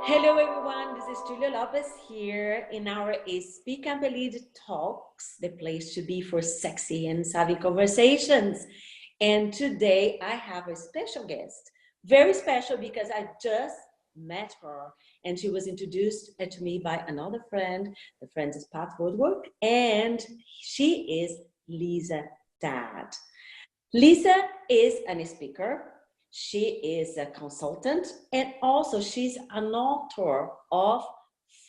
Hello everyone, this is Tulia Lopes here in our Speak and Lead Talks, the place to be for sexy and savvy conversations. And today I have a special guest, very special because I just met her and she was introduced to me by another friend. The friend is Pat Woodwork and she is Lisa Dad. Lisa is a speaker. She is a consultant and also she's an author of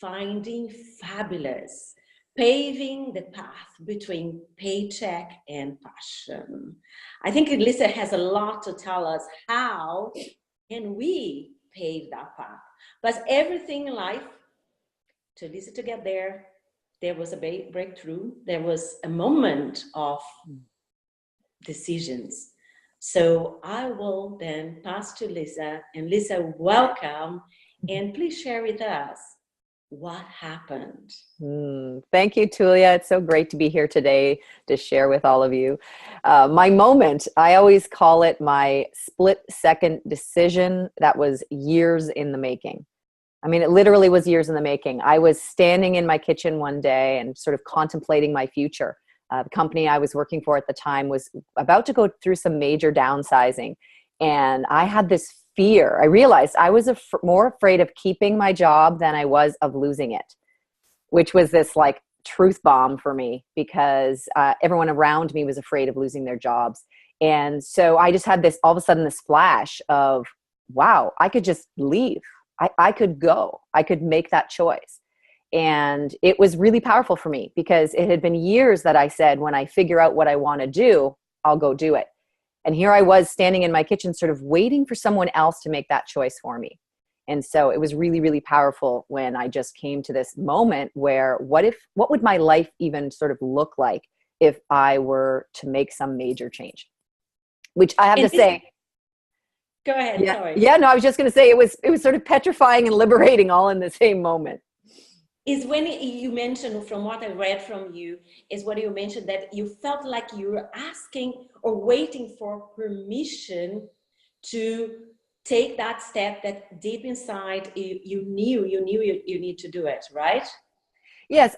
Finding Fabulous, Paving the Path Between Paycheck and Passion. I think Lisa has a lot to tell us. How can we pave that path? But everything in life, to Lisa to get there, there was a breakthrough. There was a moment of decisions. So I will then pass to Lisa. And Lisa, welcome. And please share with us what happened. Thank you, Tulia. It's so great to be here today to share with all of you. My moment, I always call it my split-second decision that was years in the making. I mean, it literally was years in the making. I was standing in my kitchen one day and sort of contemplating my future. The company I was working for at the time was about to go through some major downsizing. And I had this fear. I realized I was more afraid of keeping my job than I was of losing it, which was this like truth bomb for me because everyone around me was afraid of losing their jobs. And so I just had this, all of a sudden, this flash of, wow, I could just leave. I could go. I could make that choice. And it was really powerful for me because it had been years that I said, when I figure out what I want to do, I'll go do it. And here I was standing in my kitchen, sort of waiting for someone else to make that choice for me. And so it was really, really powerful when I just came to this moment where what would my life even sort of look like if I were to make some major change? Which I have to say. Go ahead. Yeah, sorry. Yeah, no, I was just going to say it was sort of petrifying and liberating all in the same moment. Is when you mentioned, from what I read from you, is what you mentioned that you felt like you were asking or waiting for permission to take that step that deep inside you knew you need to do it, right? Yes,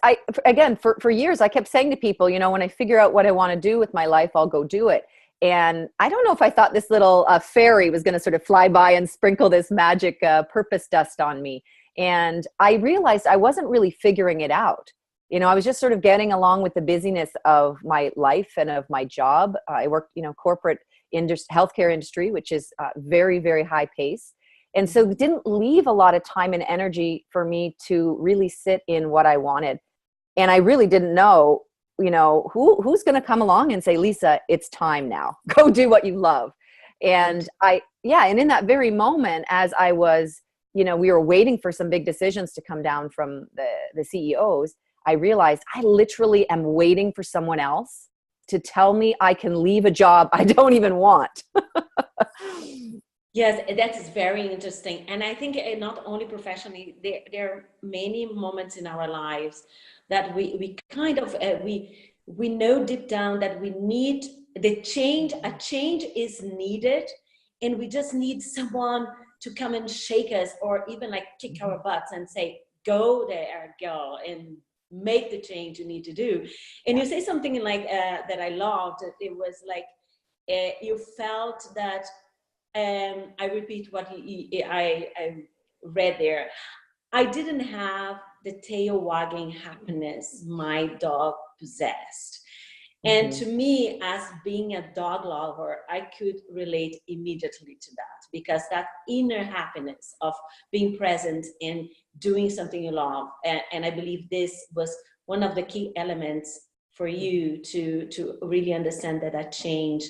for years I kept saying to people, when I figure out what I want to do with my life, I'll go do it. And I don't know if I thought this little fairy was going to sort of fly by and sprinkle this magic purpose dust on me. And I realized I wasn't really figuring it out. I was just sort of getting along with the busyness of my life and of my job. I worked, corporate healthcare industry, which is very, very high pace. And so it didn't leave a lot of time and energy for me to really sit in what I wanted. And I really didn't know, who's going to come along and say, Lisa, it's time now. Go do what you love. And and in that very moment, as I was, we were waiting for some big decisions to come down from the CEOs. I realized I literally am waiting for someone else to tell me I can leave a job I don't even want. Yes, that is very interesting. And I think not only professionally, there are many moments in our lives that we kind of, we know deep down that we need a change is needed. And we just need someone to come and shake us or even like kick our butts and say, go there, girl, and make the change you need to do. And you say something like that I loved. It was like you felt that, I repeat what I read there. I didn't have the tail wagging happiness my dog possessed. And to me, as being a dog lover, I could relate immediately to that because that inner happiness of being present and doing something you love. And I believe this was one of the key elements for you to really understand that that change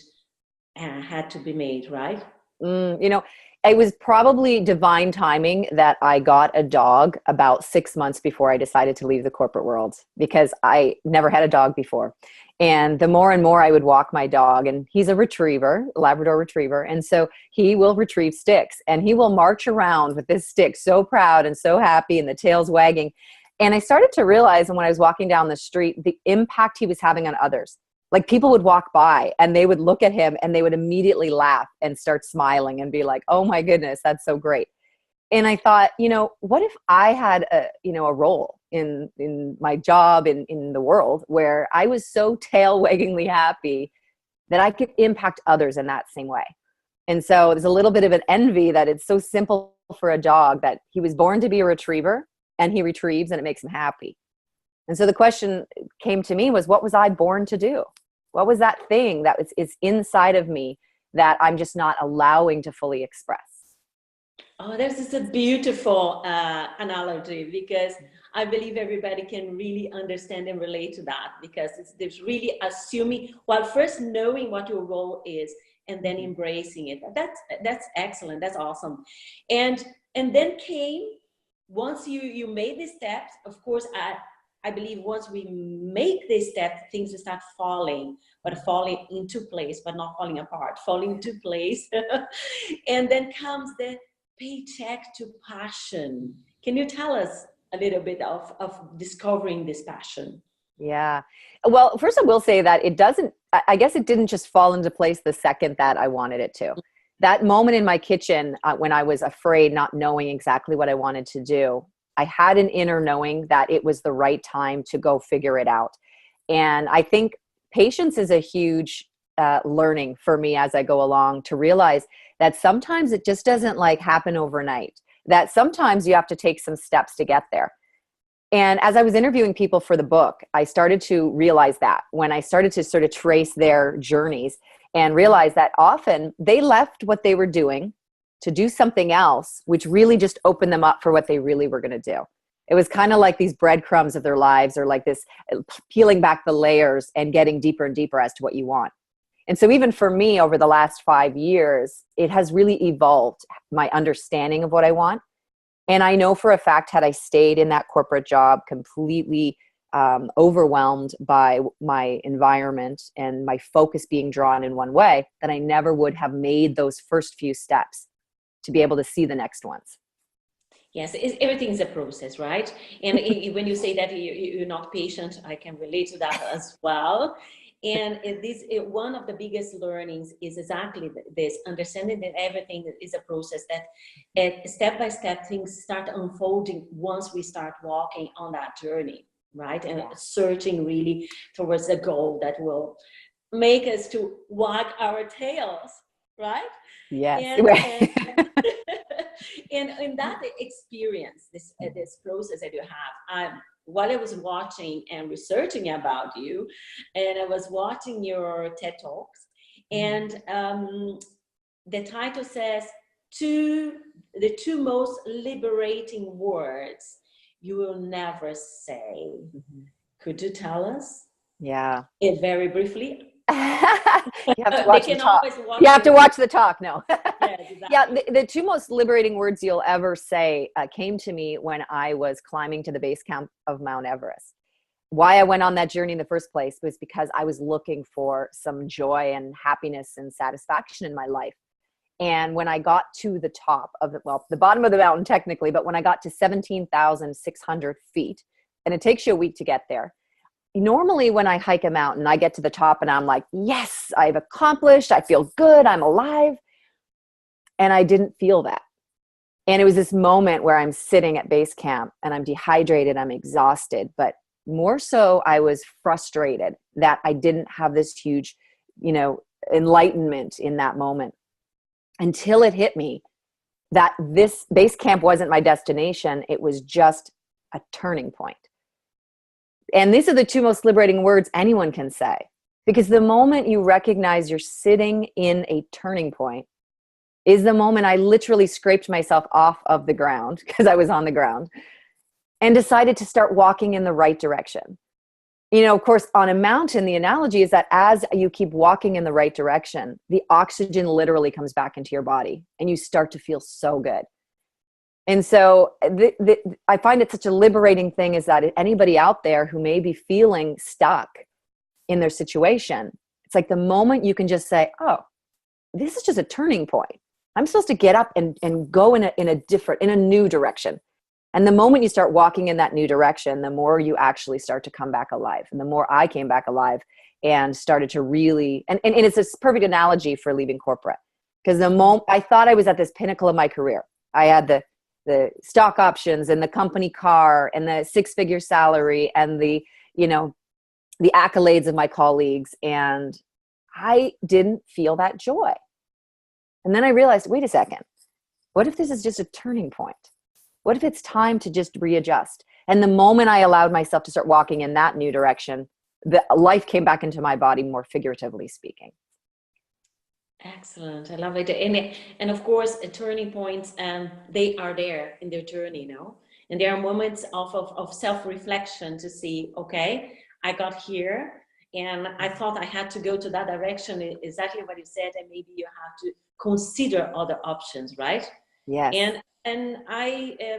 had to be made, right? It was probably divine timing that I got a dog about 6 months before I decided to leave the corporate world because I never had a dog before. And the more and more I would walk my dog, and he's a retriever, Labrador retriever. And so he will retrieve sticks and he will march around with this stick so proud and so happy and the tail's wagging. And I started to realize when I was walking down the street, the impact he was having on others. Like people would walk by and they would look at him and they would immediately laugh and start smiling and be like, oh my goodness, that's so great. And I thought, what if I had a role in my job in the world where I was so tail waggingly happy that I could impact others in that same way. And so there's a little bit of an envy that it's so simple for a dog that he was born to be a retriever and he retrieves and it makes him happy. And so the question came to me was, what was I born to do? What was that thing that is inside of me that I'm just not allowing to fully express? Oh, this is a beautiful analogy, because I believe everybody can really understand and relate to that, because there's really assuming, well, first knowing what your role is and then embracing it. That's excellent. That's awesome. And then came, once you made the steps, of course, I believe once we make this step, things will start falling, but falling into place, but not falling apart, falling into place. And then comes the paycheck to passion. Can you tell us a little bit of discovering this passion? Yeah. Well, first I will say that I guess it didn't just fall into place the second that I wanted it to. That moment in my kitchen when I was afraid, not knowing exactly what I wanted to do, I had an inner knowing that it was the right time to go figure it out. And I think patience is a huge learning for me as I go along, to realize that sometimes it just doesn't happen overnight, that sometimes you have to take some steps to get there. And as I was interviewing people for the book, I started to realize that when I started to sort of trace their journeys and realize that often they left what they were doing to do something else, which really just opened them up for what they really were going to do. It was kind of like these breadcrumbs of their lives, or like this peeling back the layers and getting deeper and deeper as to what you want. And so even for me, over the last 5 years, it has really evolved my understanding of what I want. And I know for a fact, had I stayed in that corporate job completely overwhelmed by my environment and my focus being drawn in one way, that I never would have made those first few steps to be able to see the next ones. Yes, everything is a process, right? And when you say that you're not patient, I can relate to that as well. And one of the biggest learnings is exactly this, understanding that everything is a process, that step by step things start unfolding once we start walking on that journey, right? And searching really towards the goal that will make us to wag our tails, right? Yes. And in that experience, this process that you have, while I was watching and researching about you, and I was watching your TED Talks, and the title says, the two most liberating words you will never say. Could you tell us? Yeah. It very briefly. You have to watch the talk. You have to watch the talk. No. Yes, exactly. Yeah. The two most liberating words you'll ever say came to me when I was climbing to the base camp of Mount Everest. Why I went on that journey in the first place was because I was looking for some joy and happiness and satisfaction in my life. And when I got to the top of the bottom of the mountain technically, but when I got to 17,600 feet, and it takes you a week to get there. Normally when I hike a mountain, I get to the top and I'm like, yes, I've accomplished, I feel good, I'm alive. And I didn't feel that. And it was this moment where I'm sitting at base camp and I'm dehydrated, I'm exhausted, but more so I was frustrated that I didn't have this huge, enlightenment in that moment, until it hit me that this base camp wasn't my destination. It was just a turning point. And these are the two most liberating words anyone can say, because the moment you recognize you're sitting in a turning point is the moment I literally scraped myself off of the ground, because I was on the ground, and decided to start walking in the right direction. Of course, on a mountain, the analogy is that as you keep walking in the right direction, the oxygen literally comes back into your body and you start to feel so good. And so I find it such a liberating thing, is that anybody out there who may be feeling stuck in their situation, it's like the moment you can just say, oh, this is just a turning point. I'm supposed to get up and go in a new direction. And the moment you start walking in that new direction, the more you actually start to come back alive. And the more I came back alive, and started to really, and it's a perfect analogy for leaving corporate. Because the moment I thought I was at this pinnacle of my career, I had the stock options and the company car and the 6-figure salary and the, you know, the accolades of my colleagues. And I didn't feel that joy. And then I realized, wait a second, what if this is just a turning point? What if it's time to just readjust? And the moment I allowed myself to start walking in that new direction, the life came back into my body, more figuratively speaking. Excellent. I love it. And of course, turning points, they are there in their journey, you know, and there are moments of self-reflection to see, okay, I got here and I thought I had to go to that direction. Exactly what you said. And maybe you have to consider other options, right? Yes. And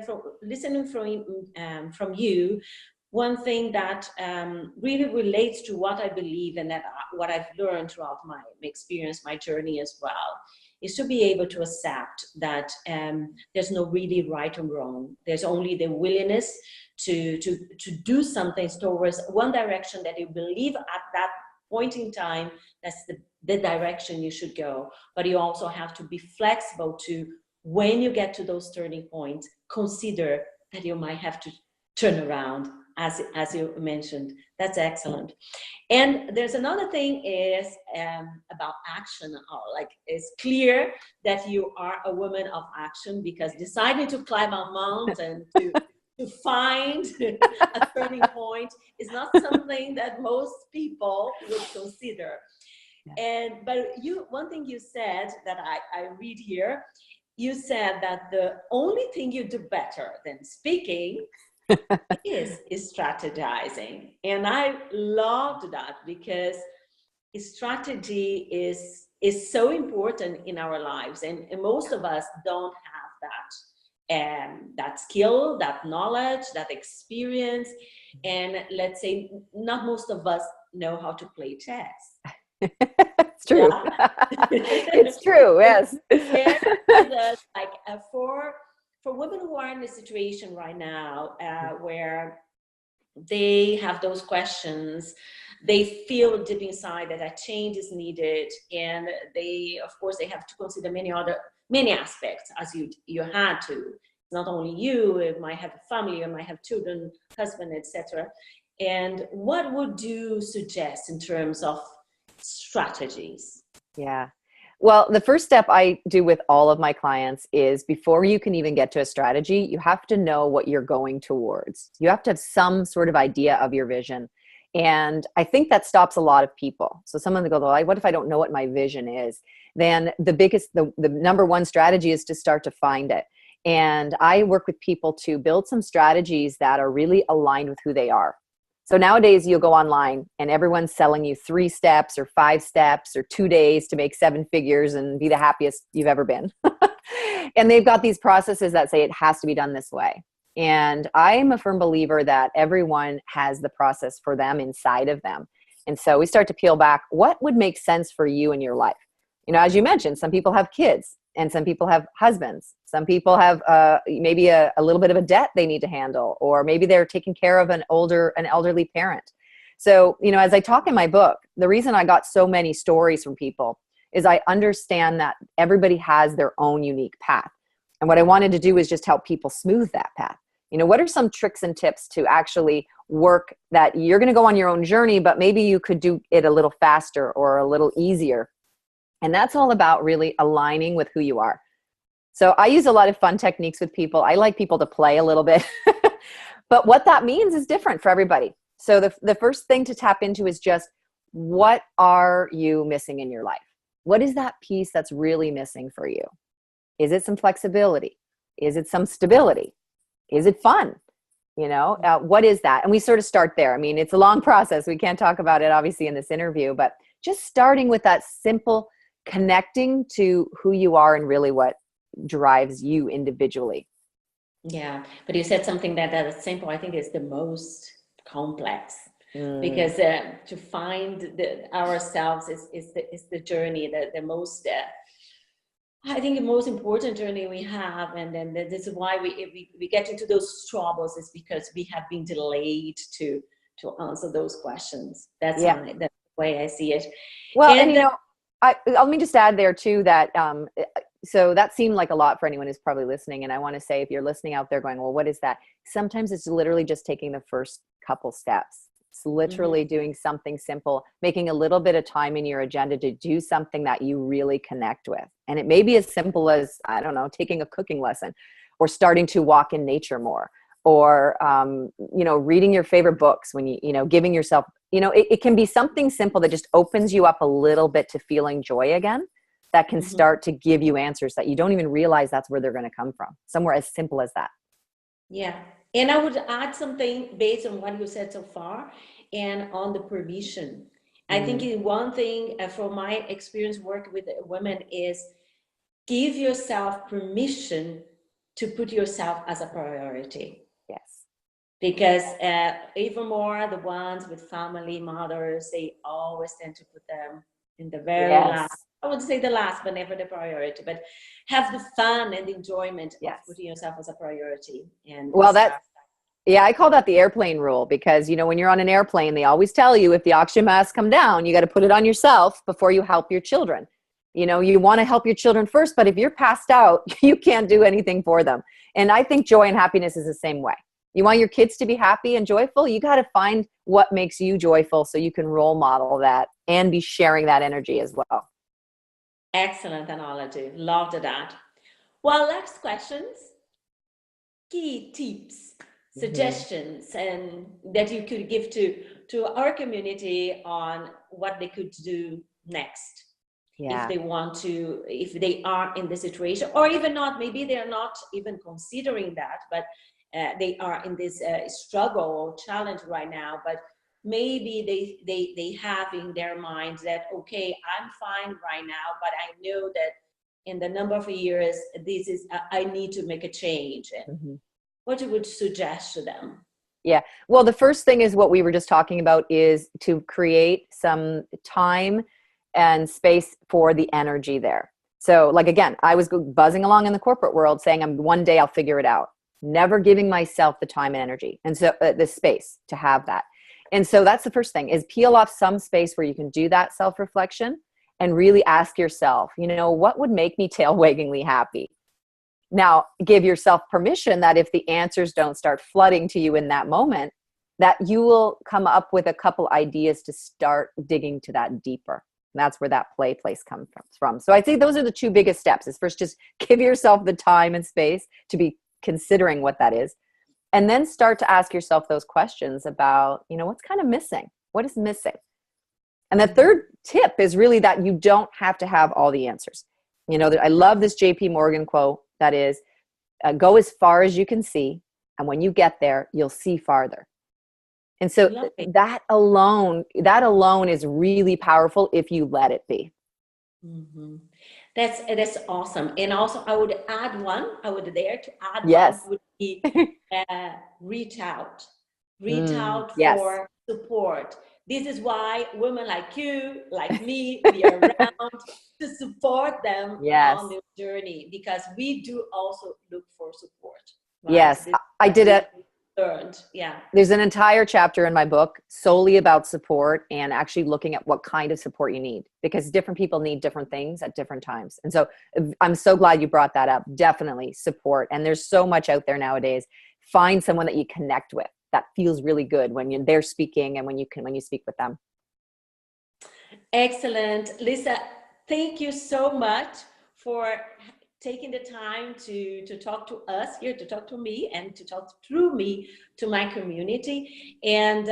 from listening from you, one thing that really relates to what I believe and that what I've learned throughout my experience, my journey as well, is to be able to accept that there's no really right or wrong. There's only the willingness to do something towards one direction that you believe at that point in time, that's the direction you should go. But you also have to be flexible to, when you get to those turning points, consider that you might have to turn around, as you mentioned. That's excellent. And there's another thing is about action. Like, it's clear that you are a woman of action, because deciding to climb a mountain to find a turning point is not something that most people would consider. But one thing you said that I read here, you said that the only thing you do better than speaking is strategizing. And I loved that, because strategy is so important in our lives, and most of us don't have that skill, that knowledge, that experience. And let's say not most of us know how to play chess. It's true. Yeah. It's true. Yes. Share with us, like, for women who are in a situation right now where they have those questions, they feel deep inside that a change is needed, and they, of course, they have to consider many aspects, as you had to. Not only you might have a family, you might have children, husband, etc. And what would you suggest in terms of strategies? Yeah. Well, the first step I do with all of my clients is, before you can even get to a strategy, you have to know what you're going towards. You have to have some sort of idea of your vision. And I think that stops a lot of people. So someone will go, well, what if I don't know what my vision is? Then the number one strategy is to start to find it. And I work with people to build some strategies that are really aligned with who they are. So nowadays you'll go online and everyone's selling you 3 steps or 5 steps or 2 days to make 7 figures and be the happiest you've ever been. And they've got these processes that say it has to be done this way. And I'm a firm believer that everyone has the process for them inside of them. And so we start to peel back, what would make sense for you in your life? You know, as you mentioned, some people have kids and some people have husbands. Some people have maybe a little bit of a debt they need to handle, or maybe they're taking care of an elderly parent. So, you know, as I talk in my book, the reason I got so many stories from people is I understand that everybody has their own unique path. And what I wanted to do is just help people smooth that path. You know, what are some tricks and tips to actually work that you're going to go on your own journey, but maybe you could do it a little faster or a little easier. And that's all about really aligning with who you are. So I use a lot of fun techniques with people. I like people to play a little bit, but what that means is different for everybody. So the first thing to tap into is just, what are you missing in your life? What is that piece that's really missing for you? Is it some flexibility? Is it some stability? Is it fun? You know, what is that? And we sort of start there. I mean, it's a long process. We can't talk about it obviously in this interview, but just starting with that simple connecting to who you are and really what drives you individually. Yeah, but you said something that simple, I think, is the most complex, because to find ourselves is the journey, the most I think the most important journey we have. And then this is why we get into those troubles, is because we have been delayed to answer those questions. That's way I see it. Well, and And let me just add there too that so that seemed like a lot for anyone who's probably listening. And I want to say, if you're listening out there going, well, what is that? Sometimes it's literally just taking the first couple steps. It's literally doing something simple, making a little bit of time in your agenda to do something that you really connect with. And it may be as simple as, I don't know, taking a cooking lesson, or starting to walk in nature more, or, reading your favorite books when giving yourself, it can be something simple that just opens you up a little bit to feeling joy again, that can start to give you answers that you don't even realize that's where they're going to come from. Somewhere as simple as that. yeah. And I would add something based on what you said so far and on the permission. I think one thing from my experience working with women is give yourself permission to put yourself as a priority. Yes. Because even more the ones with family mothers, they always tend to put them in the very last. I would say the last, but never the priority. But have the fun and enjoyment of putting yourself as a priority. And well, I call that the airplane rule, because when you're on an airplane, they always tell you, if the oxygen mask come down, you got to put it on yourself before you help your children. You want to help your children first, but if you're passed out, you can't do anything for them. And I think joy and happiness is the same way. You want your kids to be happy and joyful, you got to find what makes you joyful so you can role model that and be sharing that energy as well. Excellent analogy. Loved that. Well, next questions. Key tips, suggestions, and that you could give to our community on what they could do next. If they want to, if they are in the situation, or even not, maybe they're not even considering that, but they are in this struggle or challenge right now, but maybe they have in their minds that, okay, I'm fine right now, but I know that in the number of years, this is, I need to make a change. What you would suggest to them? Yeah. Well, the first thing is what we were just talking about, is to create some time and space for the energy there. So like, again, I was buzzing along in the corporate world saying, one day I'll figure it out, never giving myself the time and energy. And so the space to have that. And so that's the first thing, is peel off some space where you can do that self-reflection and really ask yourself, what would make me tail-waggingly happy? Now, give yourself permission that if the answers don't start flooding to you in that moment, that you will come up with a couple ideas to start digging to that deeper. And that's where that play place comes from. So I think those are the two biggest steps, is first, just give yourself the time and space to be considering what that is. And then start to ask yourself those questions about, what's kind of missing? What is missing? And the third tip is really that you don't have to have all the answers. I love this JP Morgan quote that is, go as far as you can see, and when you get there, you'll see farther. And so that alone is really powerful if you let it be. That's awesome. And also I would add one, one would be reach out for support. This is why women like you, like me, we are around to support them on their journey, because we do also look for support. Right? Yes, I did it. Learned. There's an entire chapter in my book solely about support, and actually looking at what kind of support you need, because different people need different things at different times. And so I'm so glad you brought that up. Definitely support. And there's so much out there nowadays. Find someone that you connect with that feels really good when they're speaking and when you speak with them. Excellent. Lisa, thank you so much for taking the time to talk to us here, to talk to me, and to talk through me to my community. And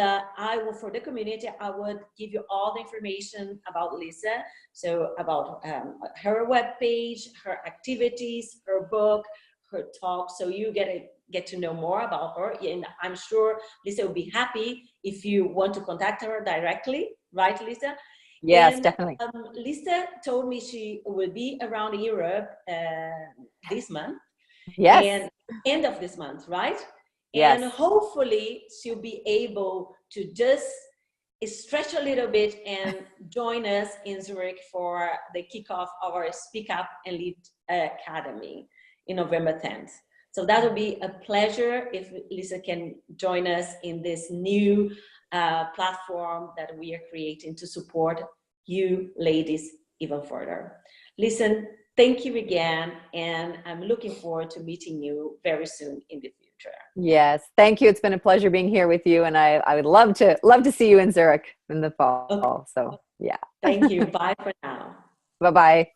for the community, I would give you all the information about Lisa. So about her webpage, her activities, her book, her talk. So you get to know more about her. And I'm sure Lisa will be happy if you want to contact her directly. Right, Lisa? Yes, definitely. Lisa told me she will be around Europe this month. Yes. And end of this month, right? Yes. And hopefully she'll be able to just stretch a little bit and join us in Zurich for the kickoff of our Speak Up and Lead Academy in November 10th. So that will be a pleasure if Lisa can join us in this new platform that we are creating to support you ladies even further. Listen, thank you again, and I'm looking forward to meeting you very soon in the future. Yes, thank you. It's been a pleasure being here with you, and I would love to see you in Zurich in the fall. Okay. So yeah. Thank you. Bye for now. Bye bye.